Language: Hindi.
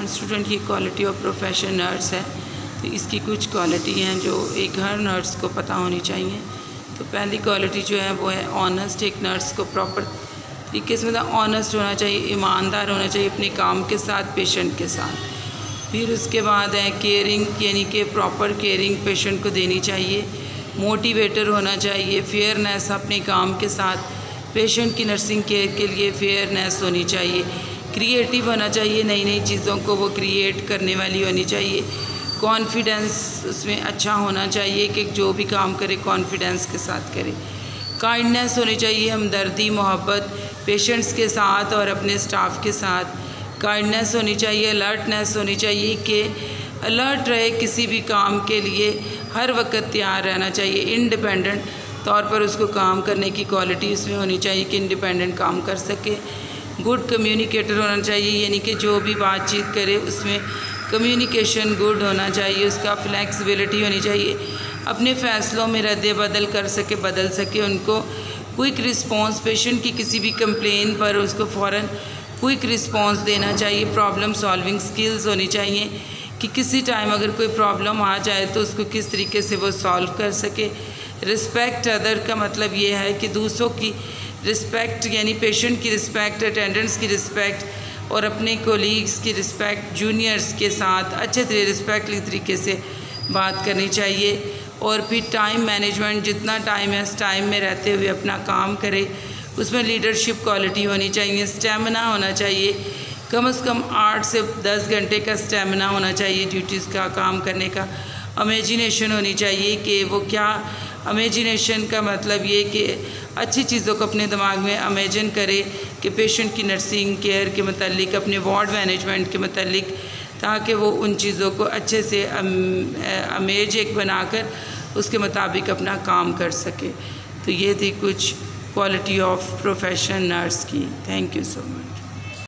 स्टूडेंट, ये क्वालिटी ऑफ प्रोफेशन नर्स है। तो इसकी कुछ क्वालिटी हैं जो एक हर नर्स को पता होनी चाहिए। तो पहली क्वालिटी जो है वो है ऑनेस्ट। एक नर्स को प्रॉपर तरीके से मतलब ऑनेस्ट होना चाहिए, ईमानदार होना चाहिए अपने काम के साथ, पेशेंट के साथ। फिर उसके बाद है केयरिंग, यानी कि प्रॉपर केयरिंग पेशेंट को देनी चाहिए। मोटिवेटर होना चाहिए, फेयरनेस अपने काम के साथ, पेशेंट की नर्सिंग केयर के लिए फेयरनेस होनी चाहिए। क्रिएटिव होना चाहिए, नई नई चीज़ों को वो क्रिएट करने वाली होनी चाहिए। कॉन्फिडेंस उसमें अच्छा होना चाहिए कि जो भी काम करे कॉन्फिडेंस के साथ करे। काइंडनेस होनी चाहिए, हमदर्दी, मोहब्बत पेशेंट्स के साथ और अपने स्टाफ के साथ। काइंडनेस होनी चाहिए, अलर्टनेस होनी चाहिए कि अलर्ट रहे, किसी भी काम के लिए हर वक्त तैयार रहना चाहिए। इंडिपेंडेंट तौर पर उसको काम करने की क्वालिटी उसमें होनी चाहिए कि इंडिपेंडेंट काम कर सके। गुड कम्युनिकेटर होना चाहिए, यानी कि जो भी बातचीत करे उसमें कम्युनिकेशन गुड होना चाहिए। उसका फ्लेक्सिबिलिटी होनी चाहिए, अपने फ़ैसलों में रद्द बदल कर सके, बदल सके। उनको क्विक रिस्पॉन्स, पेशेंट की किसी भी कंप्लेन पर उसको फ़ौरन क्विक रिस्पॉन्स देना चाहिए। प्रॉब्लम सॉल्विंग स्किल्स होनी चाहिए कि किसी टाइम अगर कोई प्रॉब्लम आ जाए तो उसको किस तरीके से वो सॉल्व कर सके। रिस्पेक्ट अदर का मतलब ये है कि दूसरों की रिस्पेक्ट, यानी पेशेंट की रिस्पेक्ट, अटेंडेंट्स की रिस्पेक्ट और अपने कोलीग्स की रिस्पेक्ट, जूनियर्स के साथ अच्छे रिस्पेक्टफुल तरीके से बात करनी चाहिए। और फिर टाइम मैनेजमेंट, जितना टाइम है उस टाइम में रहते हुए अपना काम करे। उसमें लीडरशिप क्वालिटी होनी चाहिए। स्टेमिना होना चाहिए, कम से कम 8 से 10 घंटे का स्टेमिना होना चाहिए ड्यूटीज़ का, काम करने का। इमेजिनेशन होनी चाहिए कि वो क्या, इमेजिनेशन का मतलब ये कि अच्छी चीज़ों को अपने दिमाग में इमेजिन करे कि पेशेंट की नर्सिंग केयर के मतलब, अपने वार्ड मैनेजमेंट के मतलब, ताकि वो उन चीज़ों को अच्छे से इमेज एक बनाकर उसके मुताबिक अपना काम कर सके। तो ये थी कुछ क्वालिटी ऑफ प्रोफेशन नर्स की। Thank you so much.